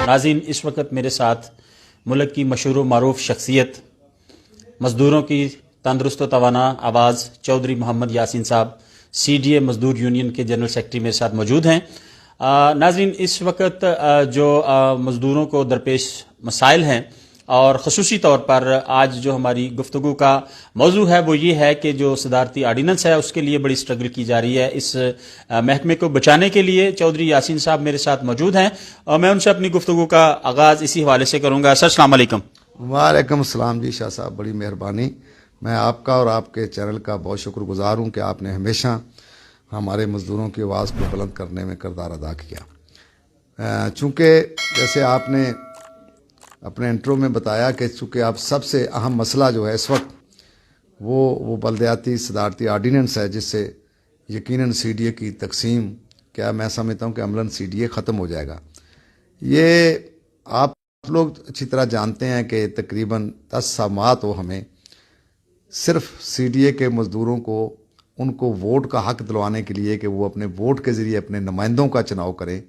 नाज़रीन, इस वक्त मेरे साथ मुल्क की मशहूर मरूफ शख्सियत, मज़दूरों की तंदरुस्त व तवाना आवाज़ चौधरी मोहम्मद यासीन साहब, CDA मज़दूर यूनियन के जनरल सेक्रेटरी मेरे साथ मौजूद हैं। नाज़रीन, इस वक्त जो मज़दूरों को दरपेश मसाइल हैं और ख़ुसूसी तौर पर आज जो हमारी गुफ्तगू का मौजू है वो ये है कि जो सदारती आर्डीनेंस है उसके लिए बड़ी स्ट्रगल की जा रही है। इस महकमे को बचाने के लिए चौधरी यासीन साहब मेरे साथ मौजूद हैं और मैं उनसे अपनी गुफ्तगू का आगाज़ इसी हवाले से करूँगा। सर, अस्सलाम वालेकुम। वालेकुम सलाम जी शाह साहब, बड़ी मेहरबानी। मैं आपका और आपके चैनल का बहुत शुक्रगुजार हूँ कि आपने हमेशा हमारे मज़दूरों की आवाज़ को बुलंद करने में किरदार अदा किया। चूँकि जैसे आपने अपने इंट्रो में बताया कि चूँकि आप सबसे अहम मसला जो है इस वक्त वो बलदियाती सदारती आर्डीनेंस है, जिससे यकीनन CDA की तकसीम, क्या मैं समझता हूँ कि अमलन CDA ख़त्म हो जाएगा। ये आप लोग अच्छी तरह जानते हैं कि तकरीबन 10 साल तो हमें सिर्फ CDA के मज़दूरों को उनको वोट का हक़ दिलवाने के लिए कि वो अपने वोट के ज़रिए अपने नुमाइंदों का चुनाव करें,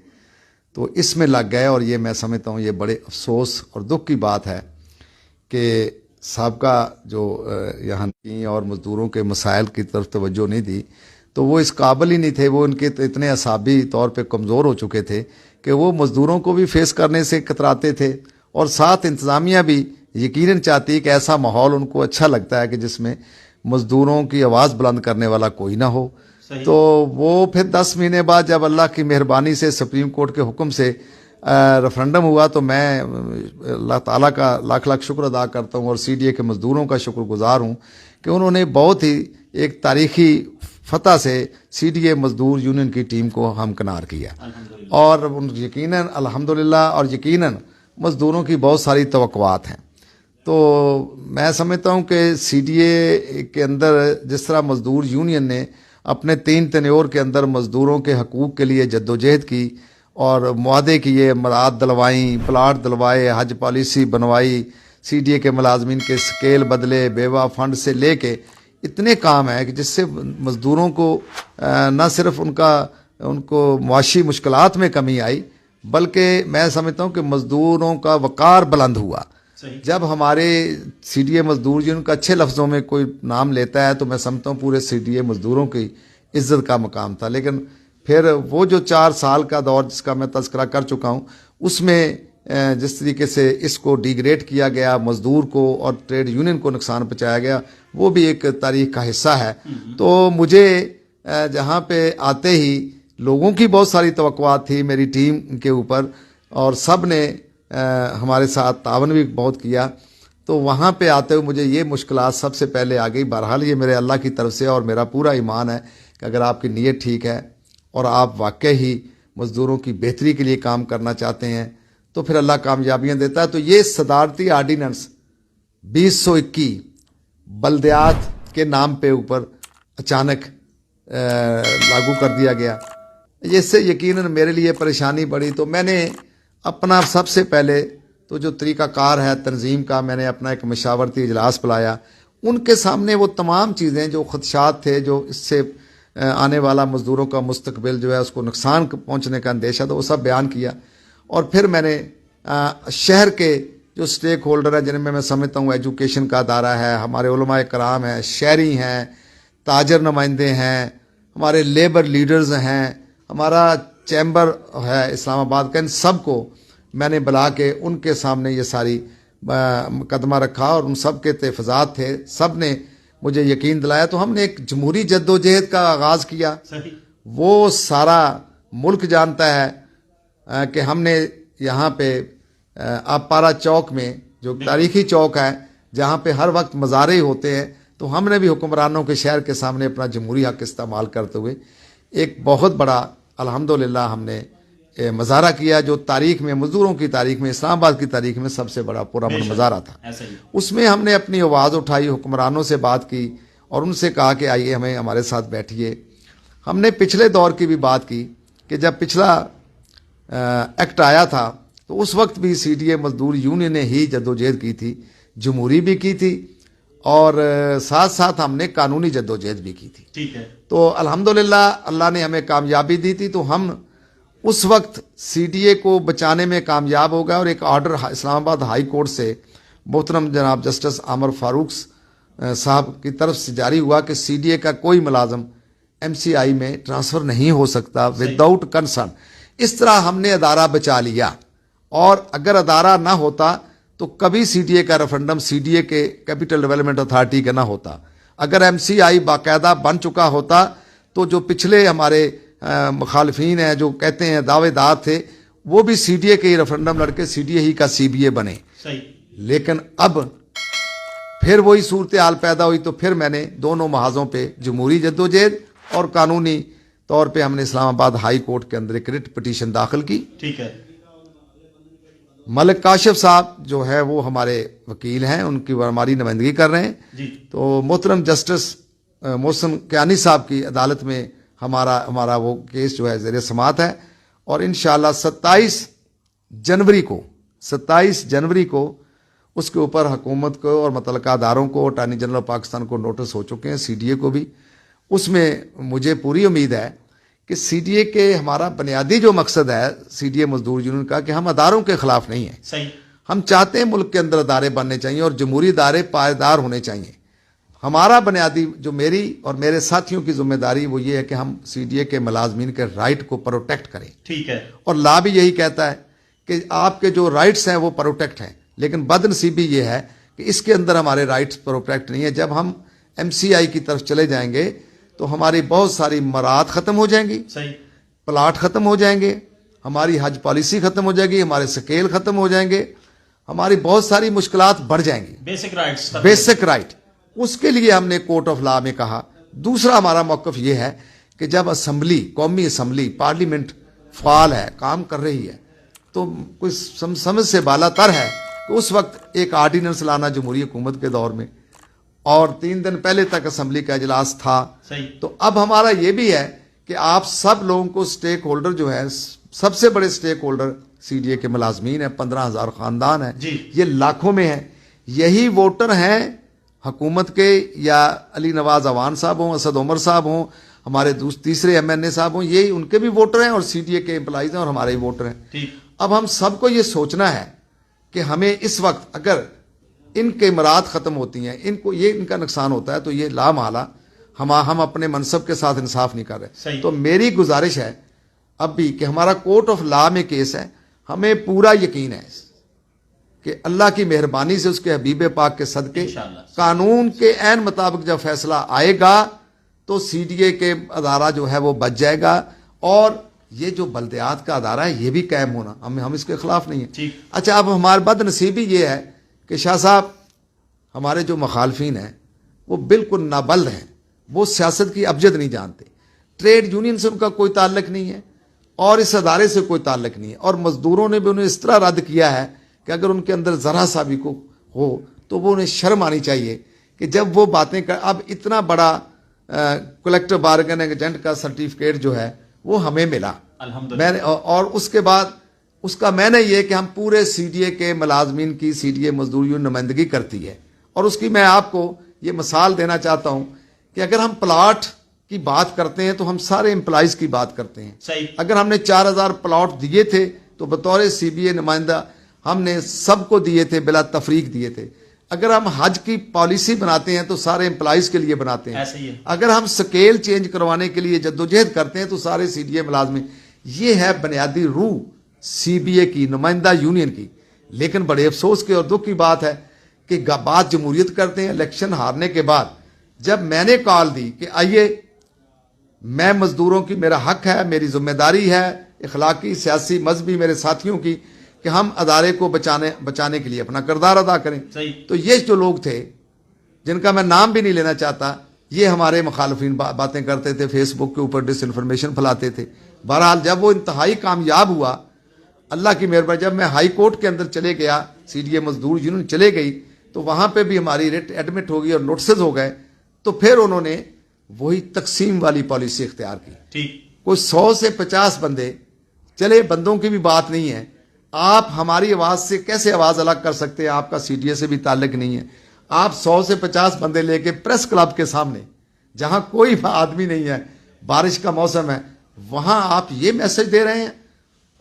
तो इसमें लग गए। और ये मैं समझता हूँ ये बड़े अफसोस और दुख की बात है कि साबका जो यहाँ की और मज़दूरों के मसाइल की तरफ तवज्जो नहीं दी, तो वो इस काबिल ही नहीं थे, वो उनके इतने असाबी तौर पे कमज़ोर हो चुके थे कि वो मज़दूरों को भी फेस करने से कतराते थे और साथ इंतज़ामिया भी यकीनन चाहती कि ऐसा माहौल उनको अच्छा लगता है कि जिसमें मज़दूरों की आवाज़ बुलंद करने वाला कोई ना हो। तो वो फिर 10 महीने बाद जब अल्लाह की मेहरबानी से सुप्रीम कोर्ट के हुक्म से रेफरेंडम हुआ, तो मैं अल्लाह ताला का लाख लाख शुक्र अदा करता हूँ और CDA के मज़दूरों का शुक्रगुजार हूँ कि उन्होंने बहुत ही एक तारीखी फतह से CDA मज़दूर यूनियन की टीम को हमकिनार किया और यकीनन अल्हम्दुलिल्लाह और यकीनन मज़दूरों की बहुत सारी तवक्कुआत हैं। तो मैं समझता हूँ कि CDA के अंदर जिस तरह मज़दूर यूनियन ने अपने 3 तन्योर के अंदर मज़दूरों के हकूक़ के लिए जद्दोजहद की और मुआहदे किए, मराद दिलवाई, प्लाट दिलवाए, हज पॉलिसी बनवाई, CDA के मुलाजमीन के स्केल बदले, बेवा फंड से लेके इतने काम है कि जिससे मज़दूरों को न सिर्फ उनको मुआशी मुश्किलात में कमी आई, बल्कि मैं समझता हूँ कि मज़दूरों का वक़ार बुलंद हुआ। जब हमारे CDA मज़दूर जिनका अच्छे लफ्ज़ों में कोई नाम लेता है तो मैं समझता हूँ पूरे CDA मज़दूरों की इज़्ज़त का मकाम था। लेकिन फिर वो जो 4 साल का दौर जिसका मैं तज़किरा कर चुका हूँ, उसमें जिस तरीके से इसको डिग्रेड किया गया, मज़दूर को और ट्रेड यूनियन को नुकसान पहुँचाया गया, वो भी एक तारीख़ का हिस्सा है। तो मुझे जहाँ पे आते ही लोगों की बहुत सारी तवक्कुआत थी मेरी टीम के ऊपर और सब ने हमारे साथ तावन भी बहुत किया, तो वहाँ पे आते हुए मुझे ये मुश्किलात सबसे पहले आ गई। बहरहाल ये मेरे अल्लाह की तरफ से और मेरा पूरा ईमान है कि अगर आपकी नीयत ठीक है और आप वाकई ही मज़दूरों की बेहतरी के लिए काम करना चाहते हैं तो फिर अल्लाह कामयाबियाँ देता है। तो ये सदारती आर्डीनेंस 2021 बल्दियात के नाम पे ऊपर अचानक लागू कर दिया गया। इससे यकीनन मेरे लिए परेशानी बढ़ी। तो मैंने अपना सबसे पहले तो जो तरीक़ाकार है तंजीम का, मैंने अपना एक मशावरती इजलास बुलाया, उनके सामने वो तमाम चीज़ें जो ख़दशात थे, जो इससे आने वाला मज़दूरों का मुस्तकबिल जो है उसको नुकसान पहुँचने का अंदेशा था, वो सब बयान किया। और फिर मैंने शहर के जो स्टेक होल्डर है जिनमें मैं समझता हूँ एजुकेशन का अदारा है, हमारे उलमा कराम हैं, शहरी हैं, ताजर नुमाइंदे हैं, हमारे लेबर लीडर्स हैं, हमारा चैम्बर है इस्लामाबाद का, इन सब को मैंने बुला के उनके सामने ये सारी मुकदमा रखा और उन सब के तहफ़्फ़ुज़ात थे। सब ने मुझे यकीन दिलाया। तो हमने एक जमहूरी जद्दोजहद का आगाज़ किया। वो सारा मुल्क जानता है कि हमने यहाँ पे आपारा चौक में, जो तारीख़ी चौक है जहाँ पे हर वक्त मज़ारे होते हैं, तो हमने भी हुक्मरानों के शहर के सामने अपना जमहूरी हक़ इस्तेमाल करते हुए एक बहुत बड़ा अल्हम्दुलिल्लाह हमने मज़ारा किया, जो तारीख़ में, मज़दूरों की तारीख़ में, इस्लामाबाद की तारीख़ में सबसे बड़ा पुरअमन मज़ारा था। उसमें हमने अपनी आवाज़ उठाई, हुक्मरानों से बात की और उनसे कहा कि आइए हमारे साथ बैठिए। हमने पिछले दौर की भी बात की कि जब पिछला एक्ट आया था तो उस वक्त भी CDA मज़दूर यूनियन ने ही जद्दोजहद की थी, जमहूरी भी की थी और साथ साथ हमने कानूनी जद्दोजहद भी की थी। ठीक है। तो अल्हम्दुलिल्लाह अल्लाह ने हमें कामयाबी दी थी। तो हम उस वक्त सीडीए को बचाने में कामयाब हो गया और एक ऑर्डर इस्लामाबाद हाई कोर्ट से मोहतरम जनाब जस्टिस आमर फारूक साहब की तरफ से जारी हुआ कि सीडीए का कोई मुलाजम एमसीआई में ट्रांसफर नहीं हो सकता विदाउट कंसर्न। इस तरह हमने अदारा बचा लिया, और अगर अदारा ना होता तो कभी सीडीए का रेफरेंडम सीडीए के कैपिटल डेवलपमेंट अथॉरिटी का ना होता। अगर एमसीआई बाकायदा बन चुका होता तो जो पिछले हमारे मुखालफीन हैं जो कहते हैं दावेदार थे, वो भी सीडीए के ही रेफरेंडम लड़के सीडीए ही का सीबीए बने। सही। लेकिन अब फिर वही सूरत हाल पैदा हुई, तो फिर मैंने दोनों महाजों पे जमहूरी जद्दोजहद और कानूनी तौर पे हमने इस्लामाबाद हाई कोर्ट के अंदर एक रिट पिटीशन दाखिल की। ठीक है। मलिक काशिफ साहब जो है वो हमारे वकील हैं, उनकी हमारी नुमाइंदगी कर रहे हैं जी। तो मोहतरम जस्टिस मोहसिन कियानी साहब की अदालत में हमारा वो केस जो है ज़ेर समाअत है, और इंशाअल्लाह 27 जनवरी को उसके ऊपर हुकूमत को और मुतल्लिका अदारों को, अटॉर्नी जनरल पाकिस्तान को नोटिस हो चुके हैं, सीडीए को भी। उसमें मुझे पूरी उम्मीद है कि सीडीए के हमारा बुनियादी जो मकसद है सीडीए मजदूर यूनियन का, कि हम अदारों के खिलाफ नहीं है। सही। हम चाहते हैं मुल्क के अंदर अदारे बनने चाहिए और जमहूरी अदारे पायदार होने चाहिए। हमारा बुनियादी जो मेरी और मेरे साथियों की जिम्मेदारी वो ये है कि हम सीडीए के मुलाजमीन के राइट को प्रोटेक्ट करें। ठीक है। और लॉ भी यही कहता है कि आपके जो राइट्स हैं वो प्रोटेक्ट हैं, लेकिन बदनसीबी ये है कि इसके अंदर हमारे राइट्स प्रोटेक्ट नहीं है। जब हम एमसीआई की तरफ चले जाएंगे तो हमारी बहुत सारी मराहत खत्म हो जाएंगी, सही। प्लाट खत्म हो जाएंगे, हमारी हज पॉलिसी खत्म हो जाएगी, हमारे स्केल खत्म हो जाएंगे, हमारी बहुत सारी मुश्किलात बढ़ जाएंगी। बेसिक राइट उसके लिए हमने कोर्ट ऑफ लॉ में कहा। दूसरा हमारा मौकफ ये है कि जब असम्बली, कौमी असम्बली, पार्लियामेंट फाल है, काम कर रही है, तो कोई समझ से बालातर है कि उस वक्त एक आर्डिनेंस लाना जमहूरी हुकूमत के दौर में, और 3 दिन पहले तक असम्बली का इजलास था। सही। तो अब हमारा ये भी है कि आप सब लोगों को स्टेक होल्डर जो है, सबसे बड़े स्टेक होल्डर सीडीए के मुलाजमीन है, 15,000 खानदान है, ये लाखों में है, यही वोटर हैं हुकूमत के, या अली नवाज अवान साहब हों, असद उमर साहब हों, हमारे तीसरे एमएनए साहब हों, ये उनके भी वोटर हैं और सीडीए के एम्प्लॉइज हैं और हमारे ही वोटर हैं। अब हम सबको ये सोचना है कि हमें इस वक्त अगर इनके मराद खत्म होती हैं, इनका नुकसान होता है, तो ये लामाला हम अपने मनसब के साथ इंसाफ नहीं कर रहे। तो मेरी गुजारिश है अब भी कि हमारा कोर्ट ऑफ लॉ में केस है, हमें पूरा यकीन है कि अल्लाह की मेहरबानी से उसके हबीब पाक के सदके कानून के ऐन मुताबिक जब फैसला आएगा तो सीडीए के अदारा जो है वो बच जाएगा, और ये जो बल्दियात का अदारा है ये भी कायम होना, हम इसके खिलाफ नहीं है। अच्छा, अब हमारी बदनसीबी ये है कि शाह साहब हमारे जो मुखालफीन हैं वो बिल्कुल नाबल्द हैं, वो सियासत की अबजद नहीं जानते, ट्रेड यूनियन से उनका कोई ताल्लुक नहीं है और इस अदारे से कोई ताल्लुक नहीं है, और मजदूरों ने भी उन्हें इस तरह रद्द किया है कि अगर उनके अंदर ज़रा सा भी को हो तो वो उन्हें शर्म आनी चाहिए कि जब वो बातें कर, अब इतना बड़ा कलेक्टिव बार्गेनिंग एजेंट का सर्टिफिकेट जो है वो हमें मिला, मैंने, और उसके बाद उसका मैंने ये कि हम पूरे सीडीए के मुलाजमीन की सीडीए मजदूर यूनियन नुमाइंदगी करती है, और उसकी मैं आपको ये मिसाल देना चाहता हूं कि अगर हम प्लाट की बात करते हैं तो हम सारे एम्प्लॉइज की बात करते हैं। सही। अगर हमने 4000 प्लाट दिए थे तो बतौर सीबीए नुमाइंदा हमने सबको दिए थे, बिला तफरीक दिए थे। अगर हम हज की पॉलिसी बनाते हैं तो सारे एम्प्लॉइज के लिए बनाते हैं, ऐसे ही है। अगर हम स्केल चेंज करवाने के लिए जद्दोजहद करते हैं तो सारे सीडीए मुलाजमी, ये है बुनियादी रूह सीबीए की, नुमाइंदा यूनियन की। लेकिन बड़े अफसोस की और दुख की बात है कि बात जमहूरियत करते हैं, इलेक्शन हारने के बाद जब मैंने कॉल दी कि आइए, मैं मजदूरों की, मेरा हक है, मेरी जिम्मेदारी है इखलाकी, सियासी, मजहबी मेरे साथियों की कि हम अदारे को बचाने के लिए अपना किरदार अदा करें। तो ये जो लोग थे जिनका मैं नाम भी नहीं लेना चाहता, ये हमारे मुखालफिन बातें करते थे, फेसबुक के ऊपर डिसइंफॉर्मेशन फैलाते थे। बहरहाल जब वो इंतहाई कामयाब हुआ, अल्लाह की मेहरबानी, जब मैं हाई कोर्ट के अंदर चले गया, सीडीए मजदूर यूनियन चले गई, तो वहां पे भी हमारी रिट एडमिट हो गई और नोटिस हो गए। तो फिर उन्होंने वही तकसीम वाली पॉलिसी इख्तियार की। ठीक। कोई 100 से 50 बंदे, चले बंदों की भी बात नहीं है, आप हमारी आवाज से कैसे आवाज अलग कर सकते हैं? आपका सीडीए से भी ताल्लुक नहीं है, आप 100 से 50 बंदे लेके प्रेस क्लब के सामने, जहां कोई आदमी नहीं है, बारिश का मौसम है, वहां आप ये मैसेज दे रहे हैं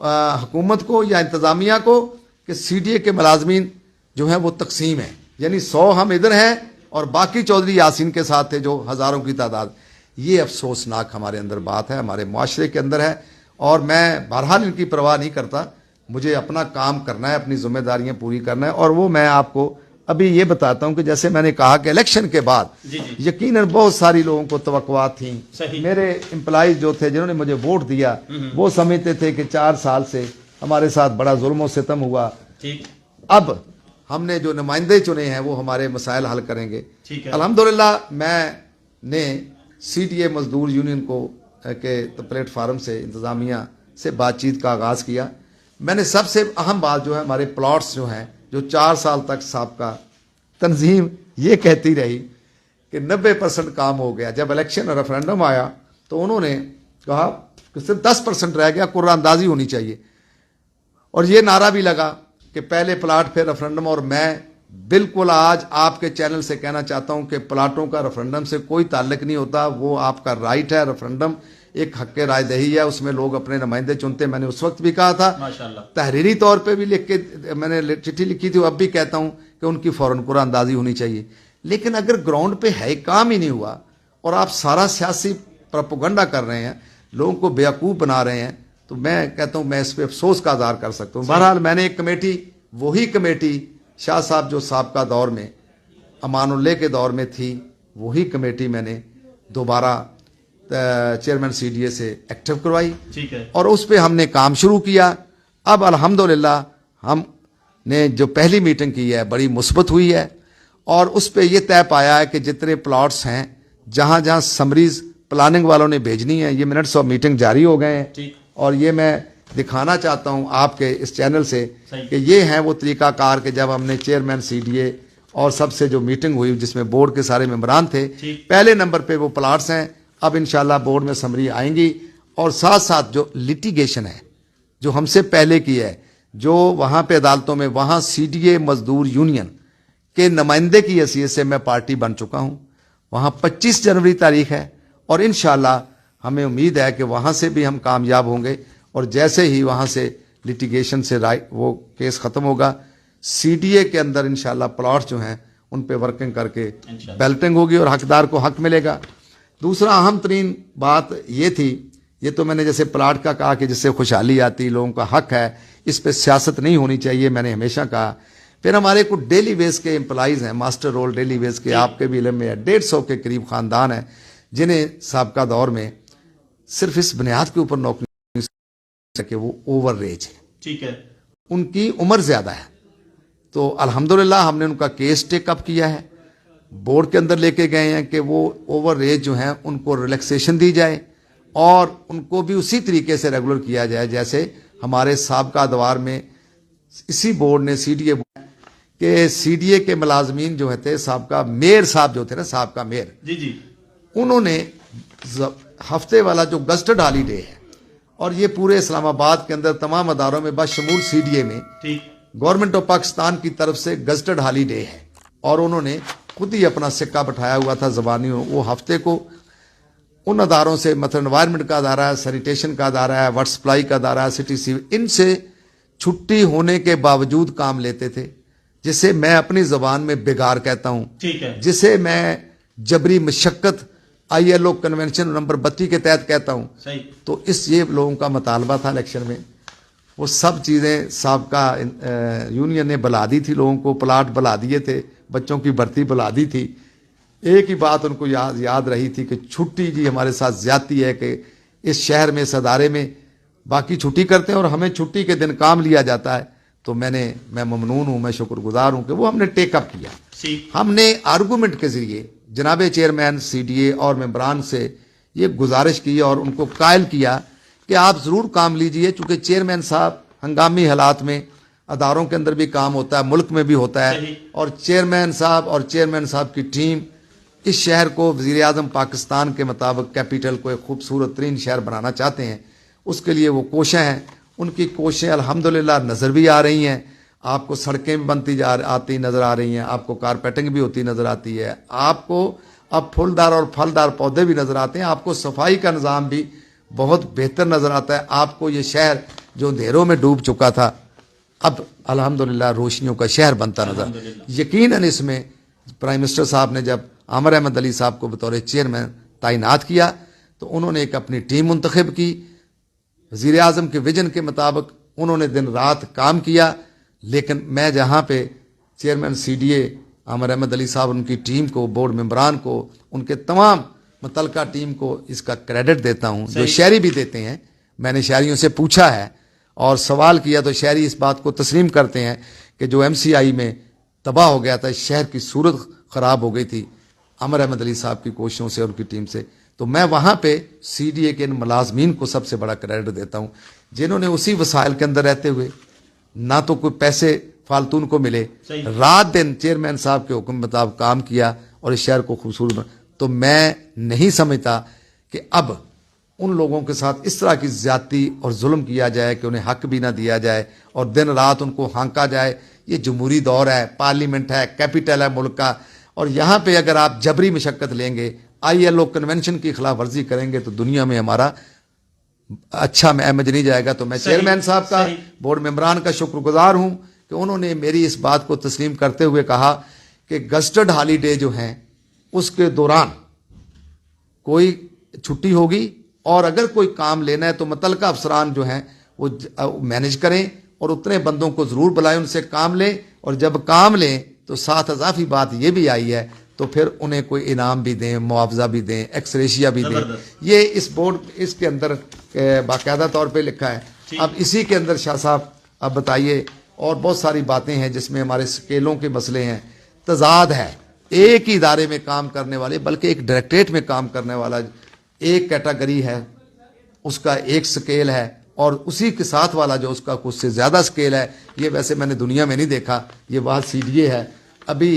हुकूमत को या इंतज़ामिया को कि सीडीए के मुलाजमीन जो हैं वो तकसीम है, यानी 100 हम इधर हैं और बाकी चौधरी यासीन के साथ थे जो हज़ारों की तादाद। ये अफसोसनाक हमारे अंदर बात है, हमारे माशरे के अंदर है। और मैं बहरहाल इनकी परवाह नहीं करता, मुझे अपना काम करना है, अपनी जिम्मेदारियां पूरी करना है। और वो मैं आपको अभी ये बताता हूं कि जैसे मैंने कहा कि इलेक्शन के बाद यकीनन बहुत सारी लोगों को तवक्कुआत थी। मेरे एम्प्लॉइज जो थे जिन्होंने मुझे वोट दिया वो समझते थे कि 4 साल से हमारे साथ बड़ा जुल्म और सितम हुआ। अब हमने जो नुमाइंदे चुने हैं वो हमारे मसाइल हल करेंगे। अल्हम्दुलिल्लाह मैंने सीडीए मजदूर यूनियन को के प्लेटफार्म से इंतज़ामिया से बातचीत का आगाज़ किया। मैंने सबसे अहम बात जो है, हमारे प्लॉट्स जो हैं जो 4 साल तक साबका तंजीम ये कहती रही कि 90% काम हो गया, जब इलेक्शन और रेफरेंडम आया तो उन्होंने कहा कि सिर्फ 10% रह गया, कुरानदाजी होनी चाहिए। और ये नारा भी लगा कि पहले प्लाट फिर रेफरेंडम। और मैं बिल्कुल आज आपके चैनल से कहना चाहता हूं कि प्लाटों का रेफरेंडम से कोई ताल्लुक नहीं होता, वो आपका राइट है। रेफरेंडम एक हक के रायदही है, उसमें लोग अपने नुमाइंदे चुनते। मैंने उस वक्त भी कहा था, तहरीरी तौर पे भी लिख के मैंने चिट्ठी लिखी थी, अब भी कहता हूं कि उनकी फौरन कुरानदाजी होनी चाहिए। लेकिन अगर ग्राउंड पे है काम ही नहीं हुआ और आप सारा सियासी प्रोपेगेंडा कर रहे हैं, लोगों को बेवकूफ़ बना रहे हैं, तो मैं कहता हूं मैं इस पर अफसोस का इज़हार कर सकता हूं। बहरहाल मैंने एक कमेटी, वही कमेटी शाह साहब जो साबका दौर में अमानुल्लाह के दौर में थी, वही कमेटी मैंने दोबारा चेयरमैन सीडीए से एक्टिव करवाई। ठीक है। और उस पर हमने काम शुरू किया। अब अल्हम्दुलिल्लाह हमने जो पहली मीटिंग की है बड़ी मुस्बत हुई है और उस पर यह तय पाया है कि जितने प्लॉट्स हैं जहां जहां समरीज प्लानिंग वालों ने भेजनी है, ये मिनट्स ऑफ मीटिंग जारी हो गए हैं। और ये मैं दिखाना चाहता हूं आपके इस चैनल से कि ये हैं वो तरीकाकार के जब हमने चेयरमैन सीडीए और सबसे जो मीटिंग हुई जिसमें बोर्ड के सारे मेंबरान थे, पहले नंबर पे वो प्लाट्स हैं। अब इंशाल्लाह बोर्ड में समरी आएंगी और साथ साथ जो लिटिगेशन है जो हमसे पहले की है, जो वहां पे अदालतों में, वहां सीडीए मजदूर यूनियन के नुमाइंदे की हैसियत से मैं पार्टी बन चुका हूं। वहां 25 जनवरी तारीख है और इंशाल्लाह हमें उम्मीद है कि वहां से भी हम कामयाब होंगे। और जैसे ही वहां से लिटिगेशन से वो केस खत्म होगा, सीडीए के अंदर इंशाल्लाह प्लॉट्स जो हैं उन पे वर्किंग करके बैलेटिंग होगी और हकदार को हक मिलेगा। दूसरा अहम तरीन बात ये थी, ये तो मैंने जैसे प्लाट का कहा कि जिससे खुशहाली आती, लोगों का हक है, इस पे सियासत नहीं होनी चाहिए, मैंने हमेशा कहा। फिर हमारे कुछ डेली बेस के एम्प्लॉइज हैं, मास्टर रोल डेली बेस के, आपके भी इल्म में है, 150 के करीब खानदान है जिन्हें साबका दौर में सिर्फ इस बुनियाद के ऊपर नौकरी कि वो ओवर एज है। ठीक है। उनकी उम्र ज्यादा है, तो अल्हम्दुलिल्लाह हमने उनका केस टेकअप किया है, बोर्ड के अंदर लेके गए हैं कि वो ओवर एज जो है उनको रिलैक्सेशन दी जाए और उनको भी उसी तरीके से रेगुलर किया जाए जैसे हमारे साबका दौर में इसी बोर्ड ने सीडीए के मुलाजमीन जो थे, साबका मेयर साहब जो थे ना, साबका मेयर जी, उन्होंने हफ्ते वाला जो गस्टेड हॉलीडे है और ये पूरे इस्लामाबाद के अंदर तमाम अदारों में बशमूल सीडीए में गवर्नमेंट ऑफ पाकिस्तान की तरफ से गस्टेड हॉलीडे है और उन्होंने खुद ही अपना सिक्का बैठाया हुआ था ज़बानी। वो हफ्ते को उन अदारों से, मतलब एनवायरनमेंट का अदारा है, सैनिटेशन का अदारा है, वाटर सप्लाई का अदारा है, सिटी सिविल, इनसे छुट्टी होने के बावजूद काम लेते थे, जिसे मैं अपनी ज़बान में बेगार कहता हूँ, जिसे मैं जबरी मशक्कत ILO कन्वेंशन नंबर 32 के तहत कहता हूँ। तो ये लोगों का मुतालबा था इलेक्शन में, वो सब चीज़ें साबका यूनियन ने बुला दी थी, लोगों को प्लाट बुला दिए थे, बच्चों की भर्ती बुला दी थी। एक ही बात उनको याद रही थी कि छुट्टी जी हमारे साथ ज्यादती है कि इस शहर में, इस अदारे में बाकी छुट्टी करते हैं और हमें छुट्टी के दिन काम लिया जाता है। तो मैं ममनून हूँ, मैं शुक्रगुजार हूँ कि वो हमने टेकअप किया। हमने आर्गूमेंट के जरिए जनाबे चेयरमैन सीडीए और मेंबरान से ये गुजारिश की और उनको कायल किया कि आप ज़रूर काम लीजिए, चूँकि चेयरमैन साहब हंगामी हालात में, अदारों के अंदर भी काम होता है, मुल्क में भी होता है, और चेयरमैन साहब की टीम इस शहर को वज़ीर आज़म पाकिस्तान के मुताबिक कैपिटल को एक खूबसूरत तरीन शहर बनाना चाहते हैं। उसके लिए वो कोशिशें हैं, उनकी कोशिशें अल्हम्दुलिल्लाह नज़र भी आ रही हैं। आपको सड़कें भी बनती आती नज़र आ रही हैं, आपको कारपेटिंग भी होती नज़र आती है, आपको अब फूलदार और फलदार पौधे भी नज़र आते हैं, आपको सफाई का निज़ाम भी बहुत बेहतर नज़र आता है। आपको ये शहर जो अंधेरों में डूब चुका था, अब अल्हम्दुलिल्लाह रोशनियों का शहर बनता नजर। यकीनन इसमें प्राइम मिनिस्टर साहब ने जब आमिर अहमद अली साहब को बतौर चेयरमैन तैनात किया तो उन्होंने एक अपनी टीम मुंतखब की। वज़ीर आज़म के विजन के मुताबिक उन्होंने दिन रात काम किया। लेकिन मैं जहाँ पे चेयरमैन CDA आमिर अहमद अली साहब, उनकी टीम को, बोर्ड मेंबरान को, उनके तमाम मुतलका टीम को इसका क्रेडिट देता हूँ, जो शहरी भी देते हैं। मैंने शहरियों से पूछा है और सवाल किया तो शहरी इस बात को तस्लीम करते हैं कि जो MCI में तबाह हो गया था, शहर की सूरत ख़राब हो गई थी आमिर अहमद अली साहब की कोशिशों से और उनकी टीम से। तो मैं वहाँ पे CDA के इन मुलाजमीन को सबसे बड़ा क्रेडिट देता हूँ, जिन्होंने उसी वसाइल के अंदर रहते हुए, ना तो कोई पैसे फालतू को मिले, रात दिन चेयरमैन साहब के हुक्म मुताबिक काम किया और इस शहर को खूबसूरत बना। तो मैं नहीं समझता कि अब उन लोगों के साथ इस तरह की ज्यादती और जुल्म किया जाए कि उन्हें हक भी ना दिया जाए और दिन रात उनको हाँका जाए। ये जमहूरी दौर है, पार्लियामेंट है, कैपिटल है मुल्क का, और यहाँ पे अगर आप जबरी मशक्कत लेंगे, ILO कन्वेंशन की खिलाफ वर्जी करेंगे तो दुनिया में हमारा अच्छा इमेज नहीं जाएगा। तो मैं चेयरमैन साहब का, बोर्ड मेंबरान का शुक्रगुजार हूँ कि उन्होंने मेरी इस बात को तस्लीम करते हुए कहा कि गस्टेड हॉलीडे जो हैं उसके दौरान कोई छुट्टी होगी और अगर कोई काम लेना है तो मुतलका अफसरान जो हैं वो मैनेज करें और उतने बंदों को ज़रूर बुलाएं, उनसे काम लें, और जब काम लें तो साथ इजाफी बात ये भी आई है तो फिर उन्हें कोई इनाम भी दें, मुआवजा भी दें, एक्सरेशिया भी दें। ये इस बोर्ड इसके अंदर बाकायदा तौर पे लिखा है। अब इसी के अंदर शाह साहब अब बताइए, और बहुत सारी बातें हैं जिसमें हमारे स्केलों के मसले हैं, तजाद है, एक ही इदारे में काम करने वाले, बल्कि एक डायरेक्टरेट में काम करने वाला एक कैटेगरी है, उसका एक स्केल है, और उसी के साथ वाला जो उसका कुछ से ज़्यादा स्केल है। ये वैसे मैंने दुनिया में नहीं देखा, ये बात CDA है। अभी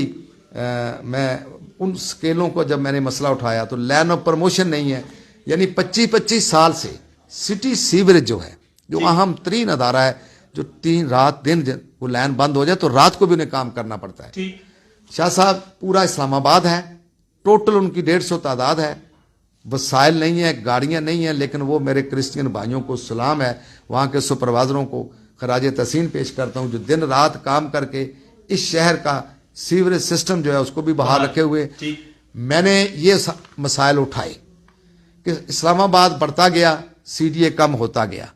मैं उन स्केलों को जब मैंने मसला उठाया तो लाइन ऑफ प्रमोशन नहीं है, यानी 25-25 साल से सिटी सीवरेज जो है, जो अहम तरीन अदारा है, जो 3 रात दिन वो लाइन बंद हो जाए तो रात को भी उन्हें काम करना पड़ता है। शाह साहब पूरा इस्लामाबाद है, टोटल उनकी 150 तादाद है, वसाइल नहीं है, गाड़ियां नहीं हैं, लेकिन वो मेरे क्रिश्चियन भाइयों को सलाम है, वहाँ के सुपरवाइजरों को खराज तहसीन पेश करता हूँ, जो दिन रात काम करके इस शहर का सीवरेज सिस्टम जो है उसको भी बहाल रखे हुए। मैंने ये मसाइल उठाए कि इस्लामाबाद बढ़ता गया, CDA कम होता गया।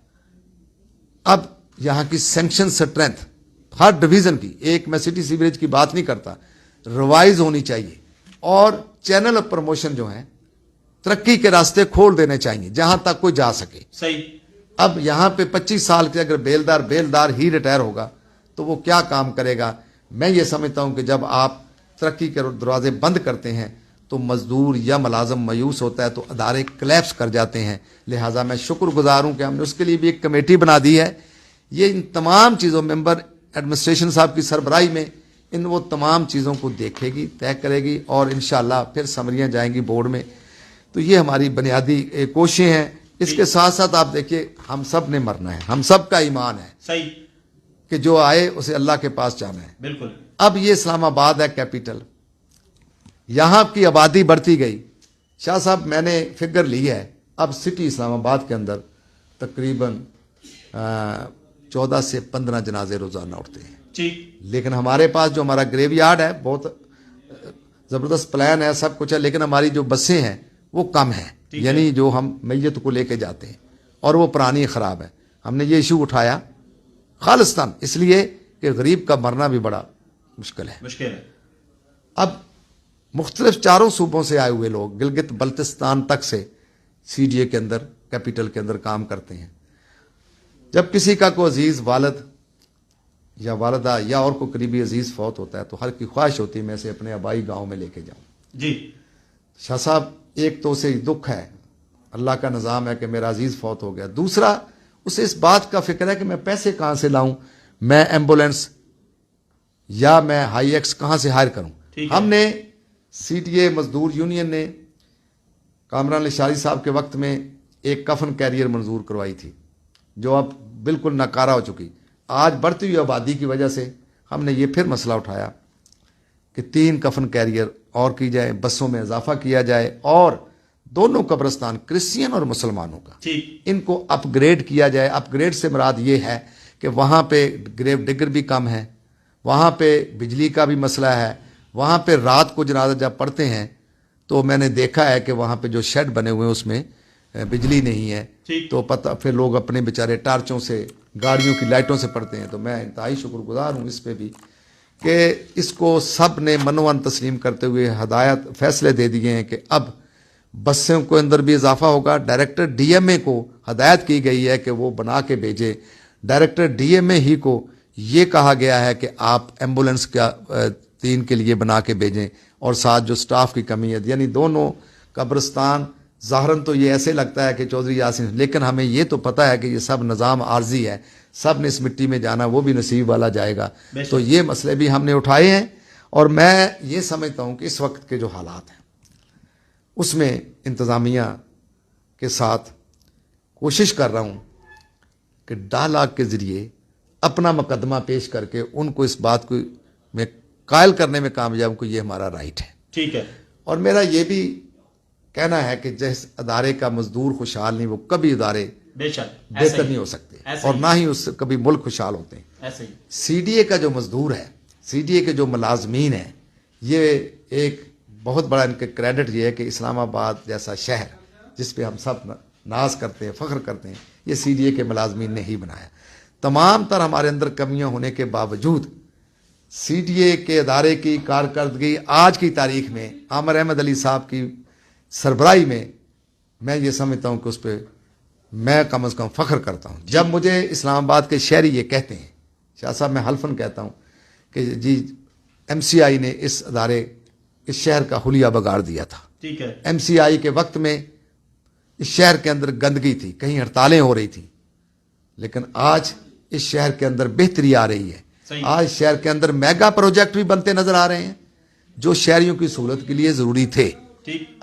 अब यहाँ की सैंक्शन स्ट्रेंथ हर डिवीजन की, एक मैं सिटी सीवरेज की बात नहीं करता, रिवाइज होनी चाहिए, और चैनल ऑफ प्रमोशन जो है तरक्की के रास्ते खोल देने चाहिए जहां तक कोई जा सके। सही। अब यहां पे 25 साल के अगर बेलदार ही रिटायर होगा तो वो क्या काम करेगा। मैं ये समझता हूं कि जब आप तरक्की के दरवाजे बंद करते हैं तो मजदूर या मुलाजम मायूस होता है, तो अदारे क्लैप्स कर जाते हैं। लिहाजा मैं शुक्रगुजार हूं कि हमने उसके लिए भी एक कमेटी बना दी है। ये इन तमाम चीज़ों, मेंबर एडमिनिस्ट्रेशन साहब की सरबराही में इन वो तमाम चीज़ों को देखेगी, तय करेगी, और इंशाअल्लाह फिर समरियाँ जाएंगी बोर्ड में। तो ये हमारी बुनियादी कोशिशें हैं। इसके साथ साथ आप देखिए, हम सब ने मरना है, हम सब का ईमान है सही कि जो आए उसे अल्लाह के पास जाना है। बिल्कुल। अब ये इस्लामाबाद है कैपिटल, यहाँ की आबादी बढ़ती गई। शाह साहब मैंने फिगर ली है, अब सिटी इस्लामाबाद के अंदर तकरीबन 14 से 15 जनाजे रोजाना उठते हैं। ठीक। लेकिन हमारे पास जो हमारा ग्रेवयार्ड है, बहुत ज़बरदस्त प्लान है, सब कुछ है, लेकिन हमारी जो बसें हैं वो कम है, यानी जो हम मैयत को लेके जाते हैं, और वो पुरानी ख़राब है। हमने ये इशू उठाया खालिस्तान इसलिए कि गरीब का मरना भी बड़ा मुश्किल है। अब मुख्तलिफ 4 सूबों से आए हुए लोग, गिलगित बल्तिस्तान तक से CDA के अंदर, कैपिटल के अंदर काम करते हैं। जब किसी का कोई अजीज़ वालिद या वालिदा या और कोई करीबी अजीज़ फौत होता है तो हर की ख्वाहिश होती है मैं से अपने आबाई गांव में लेके जाऊं। जी शाह साहब, एक तो उसे दुख है, अल्लाह का निज़ाम है कि मेरा अजीज़ फौत हो गया। दूसरा, उसे इस बात का फिक्र है कि मैं पैसे कहाँ से लाऊं, मैं एम्बुलेंस या मैं हाई एक्स कहाँ से हायर करूं। हमने CDA मजदूर यूनियन ने कामरान लिशारी साहब के वक्त में एक कफन कैरियर मंजूर करवाई थी, जो अब बिल्कुल नाकारा हो चुकी। आज बढ़ती हुई आबादी की वजह से हमने ये फिर मसला उठाया कि 3 कफन कैरियर और की जाए, बसों में इजाफा किया जाए, और दोनों कब्रिस्तान, क्रिश्चियन और मुसलमानों का, ठीक, इनको अपग्रेड किया जाए। अपग्रेड से मुराद ये है कि वहाँ पे ग्रेव डिगर भी कम है, वहाँ पे बिजली का भी मसला है, वहाँ पे रात को जनाजा जब पढ़ते हैं तो मैंने देखा है कि वहाँ पे जो शेड बने हुए हैं उसमें बिजली नहीं है, तो पता फिर लोग अपने बेचारे टार्चों से, गाड़ियों की लाइटों से पढ़ते हैं। तो मैं इंतहाई शुक्रगुजार हूँ इस पे भी कि इसको सब ने मनोवन तस्लीम करते हुए हदायत फैसले दे दिए हैं कि अब बसों के अंदर भी इजाफा होगा। डायरेक्टर डीएमए को हदायत की गई है कि वो बना के भेजे। डायरेक्टर डीएमए ही को ये कहा गया है कि आप एम्बुलेंस का 3 के लिए बना के भेजें, और साथ जो स्टाफ की कमी है, यानी दोनों कब्रिस्तान ज़ाहरन तो ये ऐसे लगता है कि चौधरी यासीन, लेकिन हमें ये तो पता है कि ये सब निज़ाम आर्जी है, सब ने इस मिट्टी में जाना, वो भी नसीब वाला जाएगा। तो ये मसले भी हमने उठाए हैं, और मैं ये समझता हूँ कि इस वक्त के जो हालात हैं उसमें इंतज़ामिया के साथ कोशिश कर रहा हूँ कि डालाग के ज़रिए अपना मुकदमा पेश करके उनको इस बात को में कायल करने में कामयाब को ये हमारा राइट है। ठीक है। और मेरा ये भी कहना है कि जिस अदारे का मजदूर खुशहाल नहीं, वो कभी अदारे बेहतर नहीं हो सकते, और ना ही उससे कभी मुल्क खुशहाल होते हैं। ऐसे ही सीडीए का जो मजदूर है, सीडीए के जो मुलाजमीन है, ये एक बहुत बड़ा इनके क्रेडिट ये है कि इस्लामाबाद जैसा शहर जिस पे हम सब नाज करते हैं, फ़ख्र करते हैं, ये सीडीए के मुलाजमीन ने ही बनाया। तमाम तर हमारे अंदर कमियां होने के बावजूद सीडीए के अदारे की कारकर्दगी आज की तारीख में आमिर अहमद अली साहब की सरबराही में, मैं ये समझता हूँ कि उस पर मैं कम अज़ कम फ़ख्र करता हूँ। जब मुझे इस्लामाबाद के शहरी ये कहते हैं, शाह साहब मैं हल्फन कहता हूँ कि जी MCI ने इस अदारे, इस शहर का हुलिया बिगाड़ दिया था। ठीक है। MCI के वक्त में इस शहर के अंदर गंदगी थी, कहीं हड़तालें हो रही थी, लेकिन आज इस शहर के अंदर बेहतरी आ रही है। आज शहर के अंदर मेगा प्रोजेक्ट भी बनते नजर आ रहे हैं जो शहरियों की सहूलत के लिए ज़रूरी थे।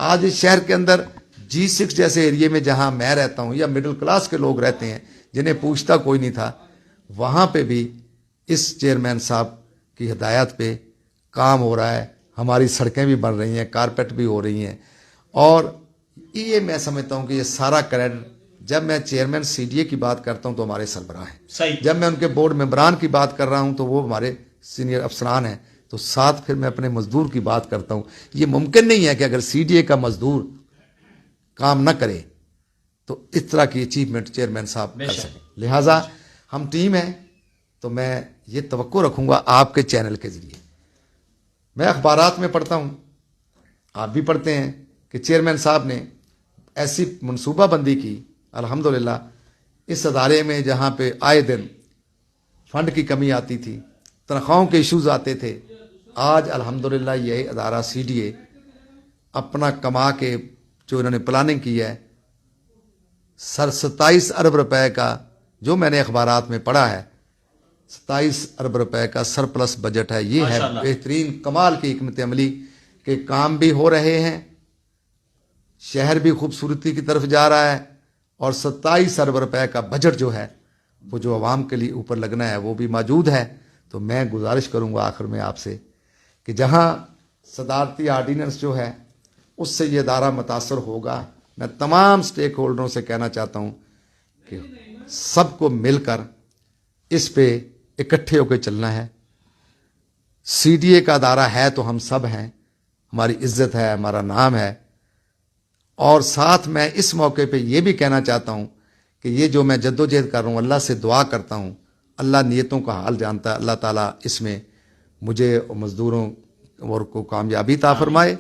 आज इस शहर के अंदर G6 जैसे एरिए में जहां मैं रहता हूं, या मिडिल क्लास के लोग रहते हैं जिन्हें पूछता कोई नहीं था, वहां पे भी इस चेयरमैन साहब की हिदायत पे काम हो रहा है। हमारी सड़कें भी बन रही हैं, कारपेट भी हो रही हैं, और ये मैं समझता हूं कि ये सारा क्रेडिट, जब मैं चेयरमैन सीडीए की बात करता हूं तो हमारे सरबराह हैं, जब मैं उनके बोर्ड मेंबरान की बात कर रहा हूं तो वो हमारे सीनियर अफसरान हैं, तो साथ फिर मैं अपने मजदूर की बात करता हूं। ये मुमकिन नहीं है कि अगर सीडीए का मजदूर काम न करे तो इस तरह की अचीवमेंट चेयरमैन साहब कर सकें। लिहाजा हम टीम हैं, तो मैं ये तवक्को रखूंगा आपके चैनल के जरिए। मैं अखबारात में पढ़ता हूं, आप भी पढ़ते हैं कि चेयरमैन साहब ने ऐसी मनसूबाबंदी की, अल्हम्दुलिल्लाह इस अदारे में जहाँ पे आए दिन फंड की कमी आती थी, तनख्वाहों के इश्यूज आते थे, आज अल्हम्दुलिल्लाह यही अदारा सीडीए अपना कमा के जो इन्होंने प्लानिंग की है, 27 अरब रुपए का, जो मैंने अखबारात में पढ़ा है, 27 अरब रुपए का सरप्लस बजट है। ये है बेहतरीन कमाल की हिकमत अमली के काम भी हो रहे हैं, शहर भी खूबसूरती की तरफ जा रहा है, और 27 अरब रुपए का बजट जो है वो जो आवाम के लिए ऊपर लगना है वो भी मौजूद है। तो मैं गुजारिश करूंगा आखिर में आपसे कि जहां सदारती आर्डीनेंस जो है उससे ये अदारा मुतासर होगा, मैं तमाम स्टेक होल्डरों से कहना चाहता हूं कि सबको मिलकर इस पे इकट्ठे होकर चलना है। सीडीए का अदारा है तो हम सब हैं, हमारी इज्जत है, हमारा नाम है। और साथ मैं इस मौके पे ये भी कहना चाहता हूँ कि ये जो मैं जद्दोजहद कर रहा हूँ, अल्लाह से दुआ करता हूँ, अल्लाह नियतों का हाल जानता है, अल्लाह ताला इसमें मुझे और मज़दूरों और को कामयाबी ता फरमाए।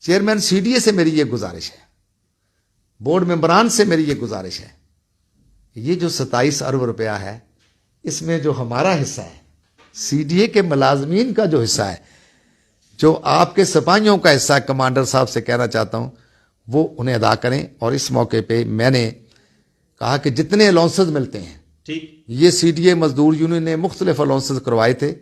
चेयरमैन सीडीए से मेरी ये गुजारिश है, बोर्ड मेंबरान से मेरी ये गुजारिश है, ये जो 27 अरब रुपया है, इसमें जो हमारा हिस्सा है, सीडीए के मुलाजमीन का जो हिस्सा है, जो आपके सिपाहियों का हिस्सा है, कमांडर साहब से कहना चाहता हूँ वो उन्हें अदा करें। और इस मौके पे मैंने कहा कि जितने अलाउंसेस मिलते हैं, ठीक, ये सीडीए मजदूर यूनियन ने मुख्तलिफ अलाउंसेस करवाए थे,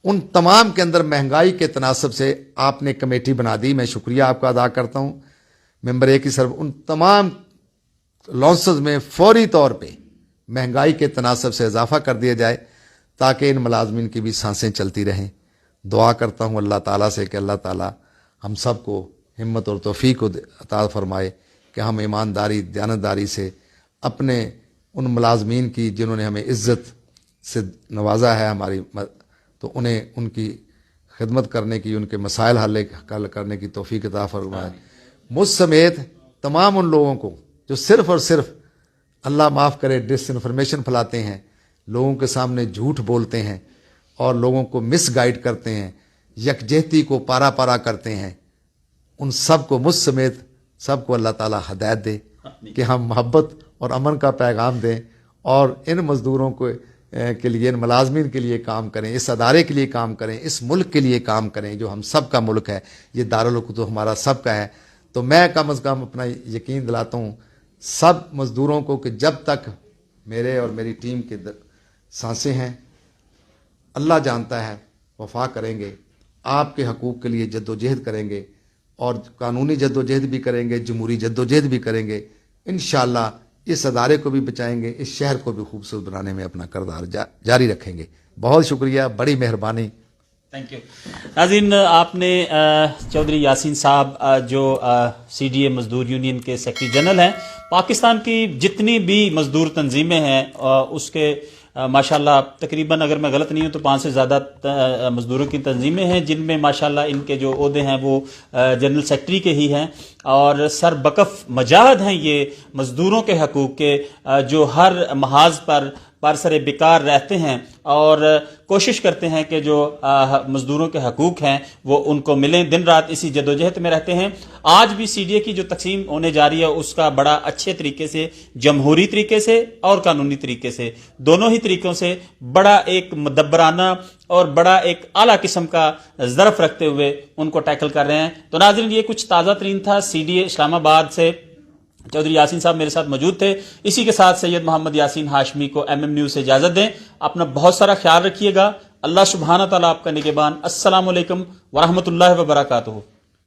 उन तमाम के अंदर महंगाई के तनासब से आपने कमेटी बना दी, मैं शुक्रिया आपका अदा करता हूँ मेंबर ए की सरब। उन तमाम अलाउंसेस में फौरी तौर पर महंगाई के तनासब से इजाफा कर दिया जाए ताकि इन मुलाजमीन की भी सांसें चलती रहें। दुआ करता हूँ अल्लाह ताला से कि अल्लाह ताला हम सबको हिम्मत और तौफीक को अता फरमाए कि हम ईमानदारी दयानतदारी से अपने उन मुलाजमीन की जिन्होंने हमें इज़्ज़त से नवाजा है हमारी तो उन्हें उनकी खिदमत करने की, उनके मसाइल हल करने की तौफीक अता फरमाए। मुझ समेत तमाम उन लोगों को जो सिर्फ़ और सिर्फ अल्लाह माफ़ करे डिसइंफॉर्मेशन फैलाते हैं, लोगों के सामने झूठ बोलते हैं और लोगों को मिसगाइड करते हैं, यकजहती को पारा पारा करते हैं, उन सब को मुझ समेत सबको अल्लाह ताला हदायत दे कि हम मोहब्बत और अमन का पैगाम दें और इन मज़दूरों को के लिए, इन मुलाजमीन के लिए काम करें, इस अदारे के लिए काम करें, इस मुल्क के लिए काम करें जो हम सब का मुल्क है। ये दारुल हुकूमत तो हमारा सब का है। तो मैं कम अज़ कम अपना यकीन दिलाता हूँ सब मज़दूरों को कि जब तक मेरे और मेरी टीम के सांसें हैं, अल्लाह जानता है, वफा करेंगे, आपके हकूक़ के लिए जद्दोजहद करेंगे और कानूनी जद्दोजहद भी करेंगे, जमहूरी जद्दोजहद भी करेंगे। इंशाअल्लाह इस अदारे को भी बचाएंगे, इस शहर को भी खूबसूरत बनाने में अपना किरदार जारी रखेंगे। बहुत शुक्रिया, बड़ी मेहरबानी। Thank you. नाज़रीन, आपने चौधरी यासीन साहब जो CDA मज़दूर यूनियन के सेक्रेटरी जनरल हैं, पाकिस्तान की जितनी भी मज़दूर तंजीमें हैं उसके माशाल्लाह तकरीबन अगर मैं गलत नहीं हूं तो 5 से ज़्यादा मज़दूरों की तंजीमें हैं जिनमें माशाल्लाह इनके जो ओहदे हैं वो जनरल सेक्रेटरी के ही हैं और सरबकफ मजाहद हैं ये मज़दूरों के हकूक़ के जो हर महाज पर सरे बेकार रहते हैं और कोशिश करते हैं कि जो मज़दूरों के हकूक़ हैं वो उनको मिलें। दिन रात इसी जदोजहद में रहते हैं। आज भी CDA की जो तकसीम होने जा रही है उसका बड़ा अच्छे तरीके से, जमहूरी तरीके से और कानूनी तरीके से, दोनों ही तरीकों से बड़ा एक मुदब्बराना और बड़ा एक आला किस्म का ज़रफ़ रखते हुए उनको टैकल कर रहे हैं। तो नाज़रीन, ये कुछ ताज़ा तरीन था CDA इस्लामाबाद से। चौधरी यासीन साहब मेरे साथ मौजूद थे। इसी के साथ सैयद मोहम्मद यासीन हाशमी को MM न्यूज़ से इजाज़त दें। अपना बहुत सारा ख्याल रखिएगा। अल्लाह सुब्हाना तआला आपका निगहबान। अस्सलामु अलैकुम व रहमतुल्लाहि व बरकातुहू।